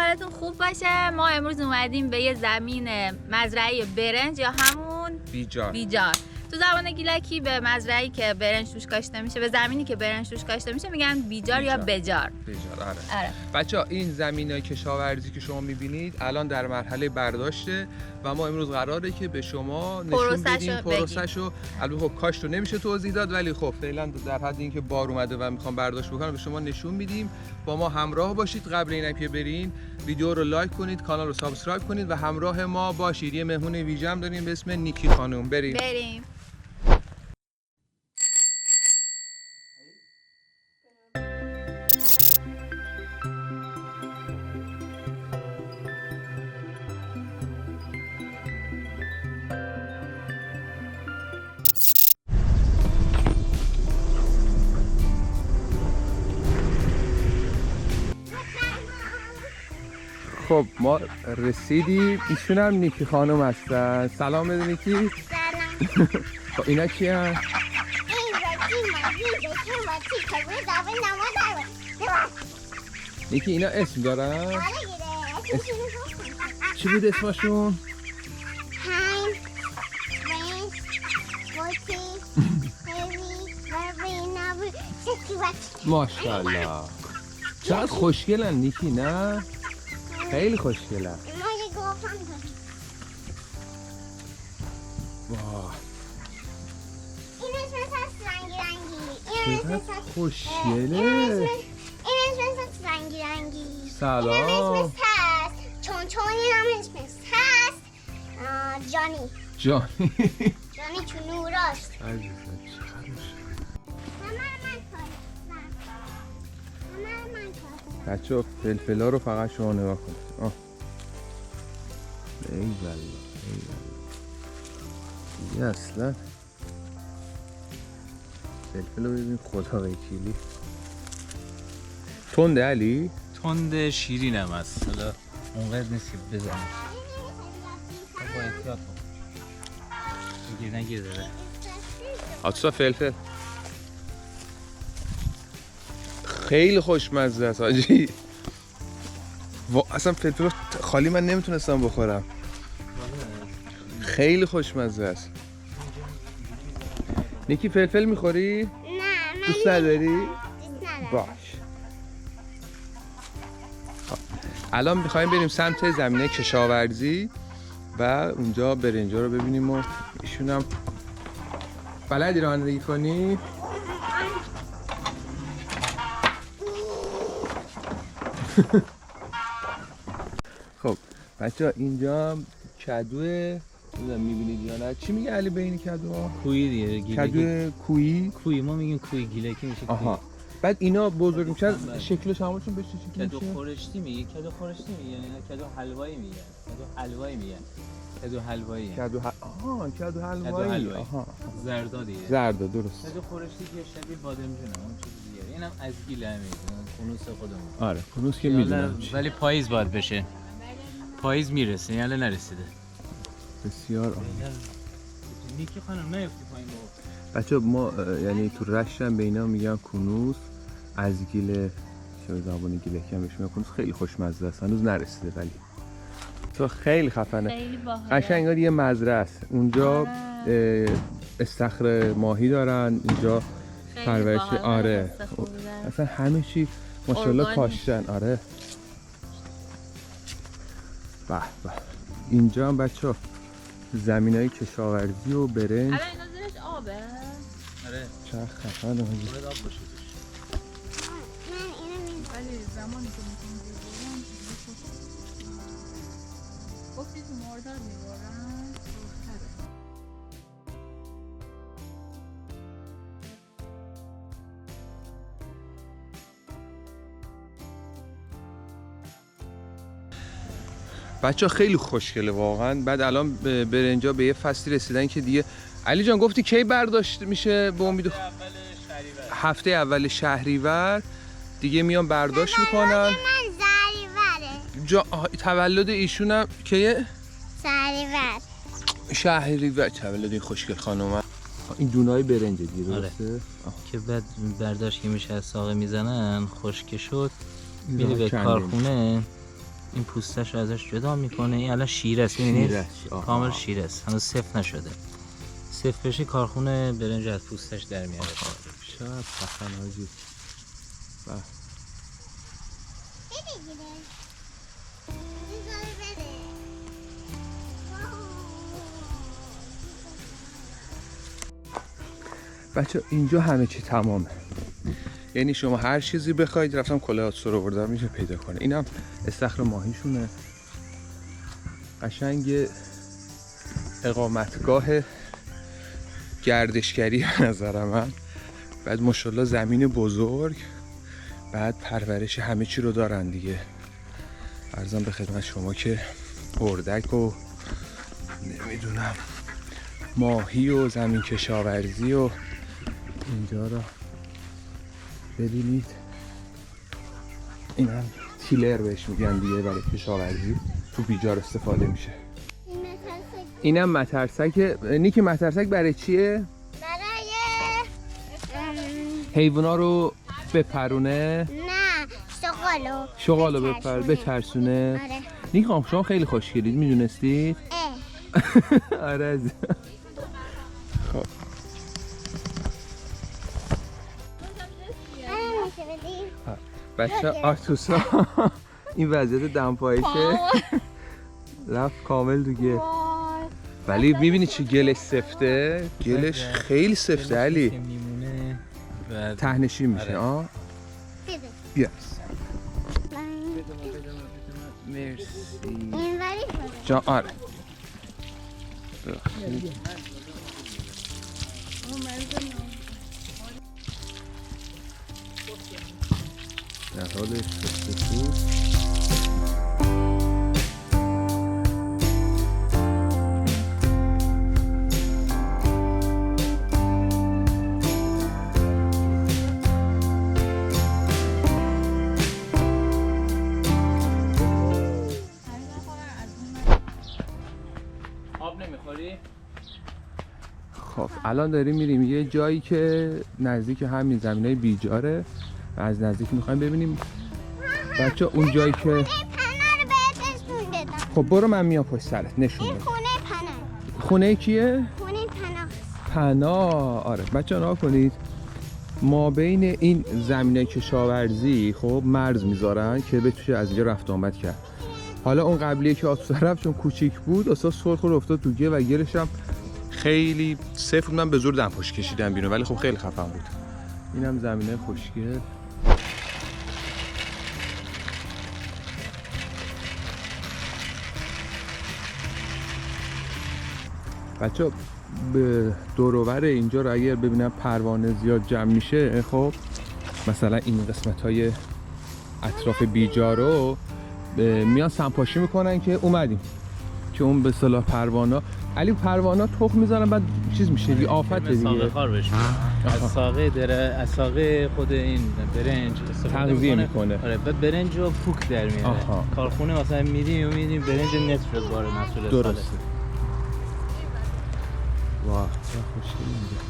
حالتون خوب باشه. ما امروز اومدیم به یه زمین مزرعه برنج یا همون بیجار. تو زبان گیلکی به مزرعه‌ای که برنج توش کاشته میشه، به زمینی که برنج توش کاشته میشه میگن بیجار یا بجار. آره. بچه‌ها این زمینای کشاورزی که شما میبینید الان در مرحله برداشته و ما امروز قراره که به شما نشون بدیم پروسه‌شو. البته خب کاشت رو نمیشه توضیح داد، ولی خب فعلا در حد اینکه بار اومده و میخوام برداشت بکنم به شما نشون میدیم. با ما همراه باشید. قبل اینکه که برین ویدیو رو لایک کنید، کانال رو سابسکرایب کنید و همراه ما باشید. یه مهمون ویژه هم داریم به اسم نیکی خانم. بریم. خب ما رسیدیم. ایشون هم نیکی خانم هستن. سلام بده نیکی. سلام. خب اینا کی هستن؟ نیکی اینا اسم دارن؟ چی بود اسمشون؟ ماشاءالله. چقدر خوشگلن نیکی نه؟ خیلی خوشگلن. واه. این اسمش رنگی رنگی. چقدر خوشگله. این اسمش رنگی رنگی. سلام. این اسمش هست. چون این هم اسمش هست. جانی چون نوراست. بچه فلفلا رو فقط شما نگاه کنید. ای والله دیگه اصلا فلفل رو ببین خدا وکیلی. تنده علی؟ تند شیرین هم هست. حالا اونقدر نیست که بزنه. با احتیاط کن. نگیر داره. آتوسا فلفل خیلی خوشمزه است حاجی. اصلا فلفل خالی من نمیتونستم بخورم. خیلی خوشمزه است. نیکی فلفل میخوری؟ نه من دوست نداری؟ دوست ندارم. باش. الان میخوایم بریم سمت زمینه کشاورزی و اونجا برنجا رو ببینیم و ایشون هم بلدی رانندگی کنی؟ خب بچه اینجا هم کدوه میبینید یا نه؟ چی میگه علی به این کدوها؟ کویی دیگه. کدو کویی؟ کویی ما میگیم کویی، گیلکی میشه کویی. آها. بعد اینا بزرگ میشن شکلش همشون به چه شکلی کدو میشه؟ خورشتی میگه. کدو خورشتی میگه یعنی کدو حلوایی میگه. کدو حلوایی میگه. کدو حلوایی. کدو حلوایی. آها. زردا دیگه. زردا درست. کدو خورشتی که شبیه بادمجونه اون چیز دیگه. اینم از گیله میگه. کنوس خودمون. آره کنوس که میدونم. ولی پاییز باید بشه. پاییز میرسه یعنی نرسیده. بسیار عالی. نیکی خانم نیفتی پایین بابا. بچه ما یعنی تو رشت هم به اینا میگن کنوس. از گیله چه زبان گیلکی هم بهش میگن کنوس. خیلی خوشمزه است. هنوز نرسیده ولی تو خیلی خفنه. خیلی باحاله. قشنگ انگار یه مزرعه است. اونجا استخر ماهی دارن، اینجا پرورش. آره اصلا همه چی ماشاءالله کاشتن. آره به به. اینجا هم بچه ها زمینای کشاورزی و برنج. الان اینا زیرش آبه. آره چه خفنه حاجی. باید آب باشه. من اینو ولی زمانی که میتونیم بگیرم گفتی تو مرداد میبارن روختره. بچه خیلی خوشگله واقعا. بعد الان برنجا به یه فصلی رسیدن که دیگه علی جان گفتی کی برداشت میشه؟ به امید هفته اول شهریور دیگه میان برداشت میکنن. تولد ایشون هم که شهریور. تولد این خوشگل خانومه. این دونای برنج دیگه درسته؟ آره. که بعد برداشت که میشه از ساقه میزنن خشک شد میره به کارخونه این پوستش رو ازش جدا میکنه. این الان شیره است، می‌بینید؟ شیره است. آها. کامل شیره است، هنوز سفت نشده. سفت بشه کارخونه برنج از پوستش در میاره. چقدر خفن حاجی. بله. بچه اینجا همه چی تمامه، یعنی شما هر چیزی بخواید، رفتم کلاهاتسو رو بردم میشه پیدا کنه. اینم استخر ماهیشونه، قشنگ اقامتگاه گردشگری به نظر من. بعد ماشاءالله زمین بزرگ، بعد پرورش همه چی رو دارن دیگه. عرضم به خدمت شما که اردک و نمیدونم ماهی و زمین کشاورزی و اینجا رو ببینید. این هم تیلر بهش میگن دیگه، برای کشاورزی تو بیجار استفاده میشه. اینم مترسک. نیکی مترسک برای چیه؟ برای حیوونا رو بپرونه؟ نه، شغالو بترسونه. آره. نیکی خانم شما خیلی خوشگلید، میدونستید؟ آره عزیزم. خب بچه آرتوسا این وضعیت دمپایشه رفت کامل دیگه. ولی میبینی چی گلش سفته؟ گلش خیلی سفته علی. میمونه و تهنشین میشه. آه بیاس. مرسی جان. آره در حال استفاده. آب نمیخوری؟ خب الان داریم میریم یه جایی که نزدیک همین زمینای بیجاره و از نزدیک میخوایم ببینیم بچه اون جایی که پناه رو بهت نشون بدم. خب برو من میام پشت سرت نشون این بده. خونه پناه. خونه کیه؟ خونه پناه. پناه. آره بچه نها کنید، ما بین این زمینه کشاورزی خب مرز میذارن که بتوشه از اینجا رفت آمد کرد. حالا اون قبلیه که آتوسا رفت چون کوچیک بود اصلا سرخ رو افتاد تو گل و گلش هم خیلی سفت. من به زور دمپاش کشیدم بیرون ولی خب خیلی خفن بود. اینم زمینه خوشگل. بچه به دور و بر اینجا رو اگر ببینم پروانه زیاد جمع میشه، خب مثلا این قسمت های اطراف بیجار رو میان سمپاشی میکنن که اومدیم که اون به اصطلاح پروانه. علی پروانه تخم میزنن بعد چیز میشه دیگه، آفته دیگه. ساقه خار بشه. از ساقه داره، از ساقه خود این برنج استفاده تغذیه میکنه. آره بعد برنج رو پوک در میاره. کارخونه مثلا میدیم برنج نصف شد بار محصول ساله. درسته. واه چه خوشگلی میگه.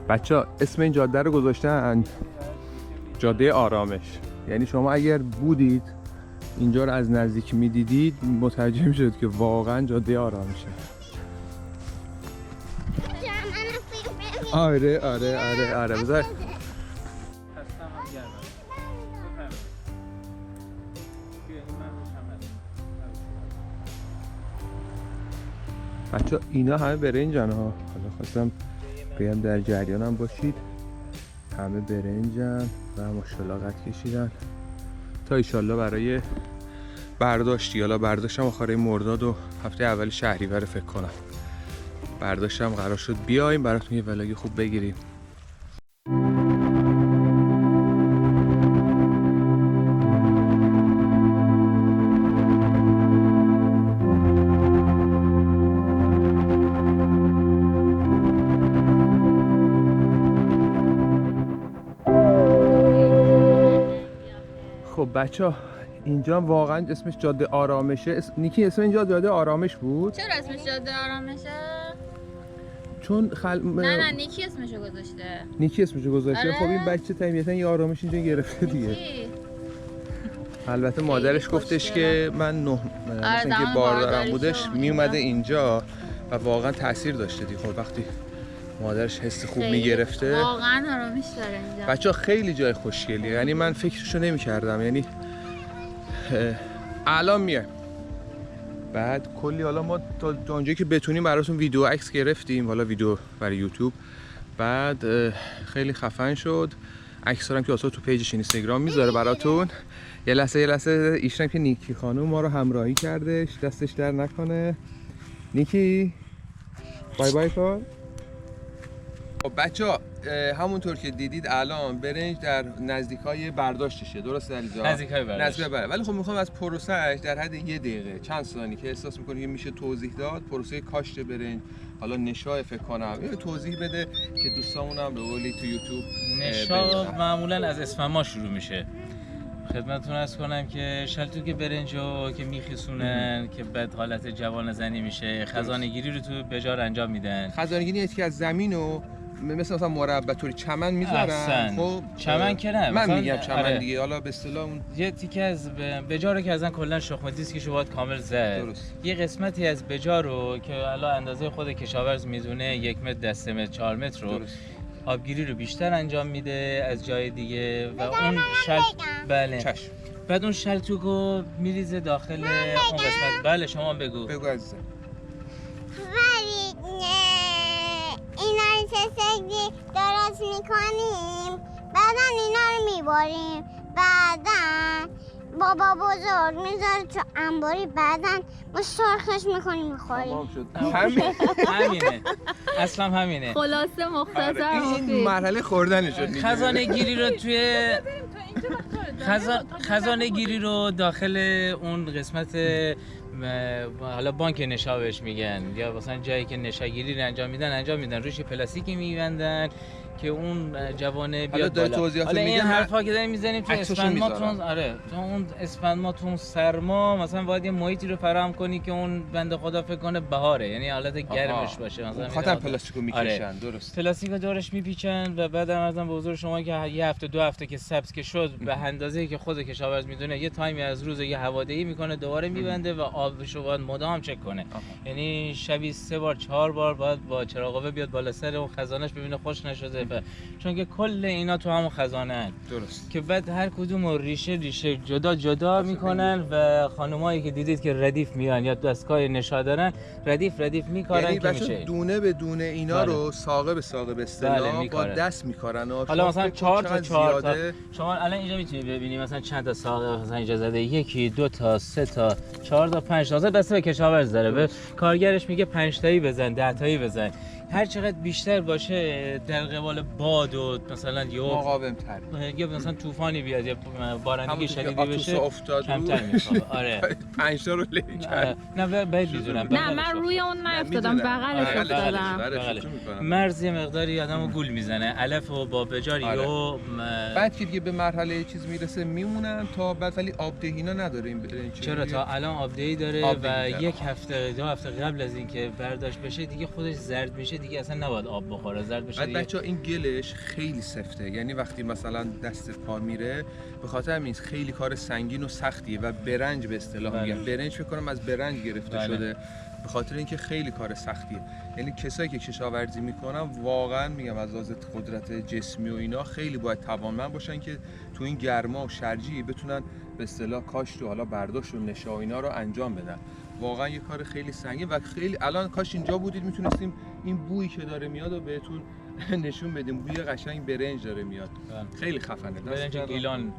بچه اسم این جاده رو گذاشتن جاده آرامش. یعنی شما اگر بودید اینجا رو از نزدیک میدیدید متوجه میشد که واقعا جاده آرامشه. آره آره آره آره بذار بچه اینا همه برنجن ها. حالا خواستم بگم در جریانم باشید. همه برنجن و ماشاءالله قد کشیدن تا ایشالله برای برداشتی. حالا برداشتم آخر مرداد و هفته اول شهریور فکر کنم. برداشتم قرار شد بیایم براتون یه ولاگ خوب بگیریم. خب بچه اینجا واقعا اسمش جاده آرامشه. نیکی اسم اینجا جاده آرامش بود؟ چرا اسمش جاده آرامشه؟ چون نه نیکی اسمشو گذاشته. نیکی اسمشو گذاشته. آره. خب این بچه طبیعتا یه آرامش اینجا گرفته دیگه. نیکی. البته مادرش گفتش که من مثلا که باردارم بودش میومده اینجا و واقعا تاثیر داشته دیگه. خب وقتی مادرش حس خوب میگرفته واقعا آرامش داره اینجا. بچه‌ها خیلی جای خوشگلیه، یعنی من فکرشو نمی‌کردم، یعنی الان میایم بعد کلی حالا ما تا اونجایی که بتونیم براتون ویدیو عکس گرفتیم، حالا ویدیو برای یوتیوب، بعد خیلی خفن شد. عکس‌ها هم که واسه تو پیجش اینستاگرام میذاره براتون. یه لحظه ایشون که نیکی خانم ما رو همراهی کردش، دستش در نکنه. نیکی بای بای کن. خب بچه‌ها همونطور که دیدید الان برنج در نزدیکای برداشتشه، درسته علیجان؟ نزدیکای برداشت. ولی خب میخوام از پروسهش در حد 1 دقیقه چند ثانیه که احساس می‌کنی که میشه توضیح داد پروسه کاشت برنج، حالا نشا فکر کنم اینو توضیح بده که دوستامون هم به قولی تو یوتیوب نشا معمولا از اسفند ماه شروع میشه. خدمتتون عرض کنم که شلتوک برنجو که میخیسونن که بعد حالت جوان زنی میشه، خزانه‌گیری رو تو بجار انجام میدن. خزانه‌گیری یکی از زمینو مثلا مربع طوری چمن میذارن. خب چمن که نه، من میگم چمن دیگه، حالا به اصطلاح اون یه تیکه از بجارو که ازن کلا شخم دیسکشو باید کامل زد. درست. یه قسمتی از بجارو که حالا اندازه خود کشاورز میدونه 1 متر، 10 متر، 4 متر رو درست. آبگیری رو بیشتر انجام میده از جای دیگه و اون بله. چشم. بعد اون شلتوکو میریزه داخل اون قسمت. بله شما بگو. بگو عزیزم. اینا رو چه درست میکنیم، بعدا اینا رو میباریم، بعدا بابا بزرگ میذاره تو انباری، بعدا ما سرخش میکنیم میخوریم. همینه اصلا همینه. خلاصه مختصر این مرحله خوردنشون دیگه. خزانه گیری رو توی خزانه گیری رو داخل اون قسمت حالا بانک نشا بهش میگن، یا مثلا جایی که نشاگیری رو انجام میدن روش پلاستیکی میبندن که اون جوانه بیاد بالا. حالا این حرفا که داریم میزنیم تو اسفند ما تو اون اسفند ما تو سرما مثلا باید یه محیطی رو فراهم کنی که اون بنده خدا فکر کنه بهاره، یعنی حالت گرمش باشه. مثلا خاطر پلاستیکو میکشن. درست. پلاستیکو دورش میپیچن و بعد ارزم به حضور شما که یه هفته 2 هفته که سبز که شد به اندازه‌ای که خود کشاورز میدونه یه تایمی از روز یه هوادهی میکنه، دوباره میبنده و آبشو باید مدام چک کنه. یعنی شبی 3 بار 4 بار باید با چراغ بیاد بالا سر اون خزانه‌اش ببینه خوش نشده، چون که کل اینا تو همون خزانه هست. درست. که بعد هر کدوم ریشه جدا میکنن و خانمایی که دیدید که ردیف میان یا دستگاه نشا دارن ردیف میکارن، یعنی که میشه دونه به دونه اینا رو ساقه به ساقه به اصطلاح با دست میکارن. حالا مثلا 4 تا شما الان اینجا میتونید ببینید مثلا چند تا ساقه مثلا اینجا زده، 1 2 تا 3 تا 4 تا 5 تا دسته به کشاورز داره. به کارگرش میگه 5 تایی بزن 10 تایی بزن. هر چقدر بیشتر باشه در قبال باد و مثلا یا مثلا طوفانی بیاد یا بارندگی شدیدی بشه کمتر میخوابه. آره 5 تا رو لیکن نه باید میدونم. نه من روی اون نیفتادم، بغلش افتادم. مرز یه مقداری آدمو گول میزنه، علف و با بجاری و بعد که دیگه به مرحله چیز میرسه میمونن تا بعد، ولی آبدهینا نداره این برنج. چرا تا الان آبدهی داره و 1 هفته 2 هفته قبل از اینکه برداشت بشه دیگه خودش زرد میشه دیگه، اصلا نباید آب بخوره، زرد بشه دیگه. بچه‌ها این گلش خیلی سفته، یعنی وقتی مثلا دستت پا میره به خاطر همین خیلی کار سنگین و سختیه و برنج به اصطلاح میگن. برنج فکر کنم از برنج گرفته شده به خاطر اینکه خیلی کار سختیه. یعنی کسایی که کشاورزی میکنن واقعا میگم از لحاظ قدرت جسمی و اینا خیلی باید توانمند باشن که تو این گرما و شرجی بتونن به اصطلاح کاشت و حالا برداشت و نشا و اینا رو انجام بدن. واقعا یه کار خیلی سنگین و خیلی الان کاش اینجا بودید میتونستیم این بویی که داره میاد و بهتون نشون بدیم. بوی قشنگ برنج داره میاد. خیلی خفنه. برنج گیلان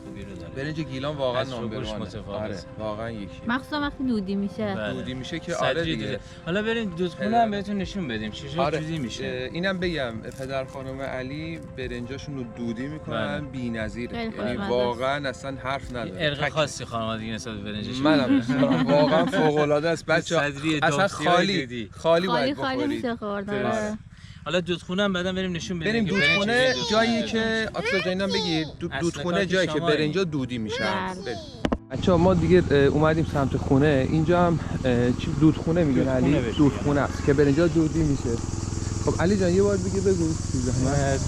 خوبی رو داره. برنج گیلان واقعا نامبر آره واقعا یکی. مخصوصا وقتی دودی میشه. دودی میشه که آره دیگه. حالا بریم دودخونه هم بهتون نشون بدیم چجوری میشه. اینم بگم پدر خانم علی برنجاشون رو دودی میکنن بی‌نظیره. یعنی واقعا اصلا حرف نداره. ارق خاصی خانوادگی نسبت به برنجش. منم واقعا فوق العاده است بچه‌ها. اصلا خالی باید میشه خوردن. حالا دودخونه هم بعدا بریم نشون بدیم. بریم دودخونه جایی که آتفا جانم بگید دودخونه جایی که برنجا دودی میشن. بچه‌ها ما دیگه اومدیم سمت خونه. اینجا هم دودخونه میگن علی، دودخونه است که برنجا دودی میشه. خب علی جان یه بار دیگه بگو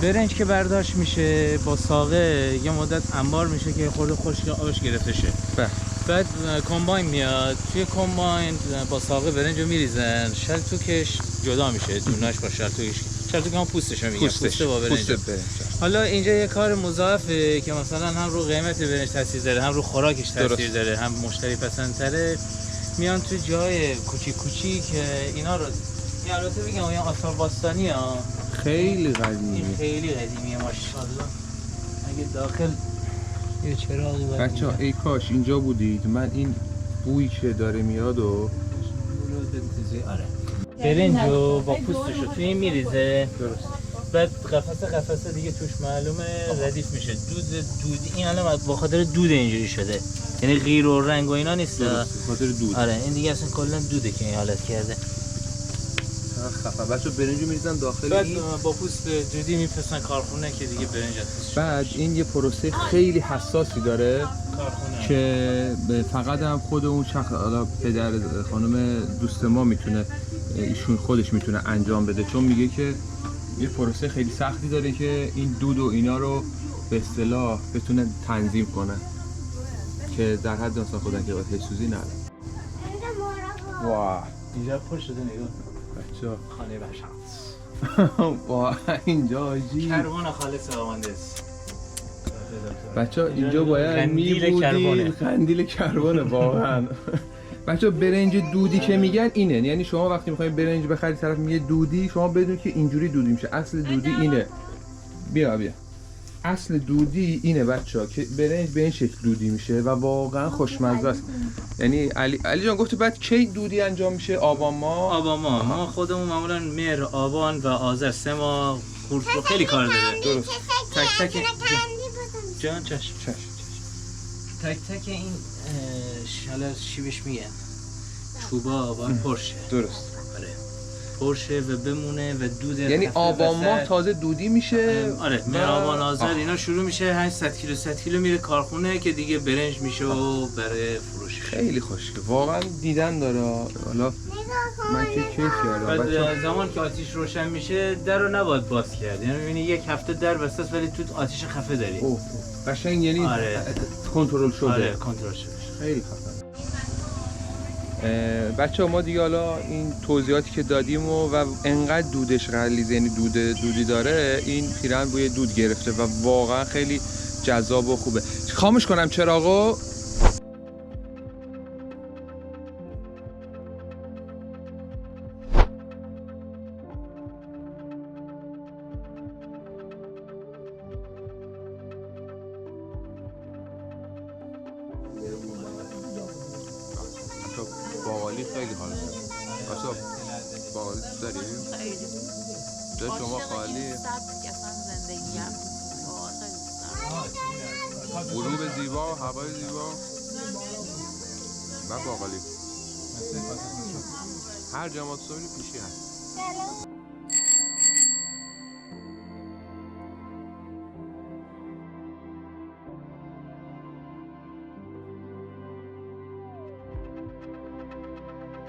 برنج که برداشت میشه با ساقه یه مدت انبار میشه که خورده خشک آبش گرفته شه. بعد کمباین میاد، توی کمباین با ساقه برنج رو میریزن، شلتوکش جدا میشه، دوناش با شلتوکش. شلتوک هم پوستش رو میگن، پوست با برنج. حالا اینجا یه کار مضاعفه که مثلا هم رو قیمت برنج تاثیر داره، هم رو خوراکش تاثیر داره، هم مشتری پسندتره. میان تو جای کوچیک کوچیک اینا رو، البته بگم این آثار باستانی ها، خیلی قدیمی، این خیلی قدیمیه ماشاءالله. اگه داخل یه چراغی باید بچه‌ها ای کاش اینجا بودید. من این بویی که داره میاد و برنجو با پوستشو توی این میریزه. درست. بعد قفسه دیگه توش معلومه ردیف میشه. دود این الان با خاطر دود اینجوری شده، یعنی غیر و رنگ و اینا نیست، خاطر دود. آره این دیگه اصلا کلا دوده که این حالت کرده. خفه. بچه برنجو میریزن داخل بعد این، با پوست دودی میفرستن کارخونه که دیگه برنج از بعد این یه پروسه خیلی حساسی داره کارخونه که فقط هم خود اون شخص، حالا پدر خانم دوست ما میتونه، ایشون خودش میتونه انجام بده، چون میگه که یه پروسه خیلی سختی داره که این دود و اینا رو به اصطلاح بتونه تنظیم کنه که در حد مثلا خودن که باید سوزی نره. واه اینجا پر شده، نگاه بچه‌ها خانه بشانس. واه اینجا آجی کربن خالص آمنده است. بچه‌ها اینجا باید میبودید قندیل کربن واقعا. بچه‌ها برنج دودی که میگن اینه، یعنی شما وقتی میخواید برنج بخرید طرف میگه دودی، شما بدون که اینجوری دودی میشه. اصل دودی اینه. بیا اصل دودی اینه بچه‌ها که برنج به این شکل دودی میشه و واقعا خوشمزه است. یعنی علی جان گفت بعد کی دودی انجام میشه؟ آبان ماه. ما خودمون معمولا مهر، آبان و آذر 3 ماه خورد خیلی کار داره. درست. تک جان چشم. تک این حالا چی بهش میگن، چوبا باید پرشه. درست. آره پرشه و بمونه و دود، یعنی آبان ماه تازه دودی میشه. آره مهر، آبان، آذر اینا شروع میشه، 100 کیلو میره کارخونه که دیگه برنج میشه و برای فروش. خیلی خوشگله واقعا، دیدن داره. حالا من که کیف کردم. بعد زمان که آتیش روشن میشه در رو نباید باز کرد، یعنی میبینی یک هفته در بسته است ولی تو آتیش خفه داری. قشنگ یعنی کنترل شده. آره کنترل شده. خیلی خفن. بچه‌ها ما دیگه حالا این توضیحاتی که دادیم و انقدر دودش غلیظه، یعنی دودی داره، این پیرهن بوی دود گرفته و واقعا خیلی جذاب و خوبه. خاموش کنم چراغو. باقالی خیلی حال میده. بچه‌ها باقالی داری؟ خیلی. جای شما خالی. غروب زیبا، هوای زیبا و باقالی. هر جا ما تو پیشی هست.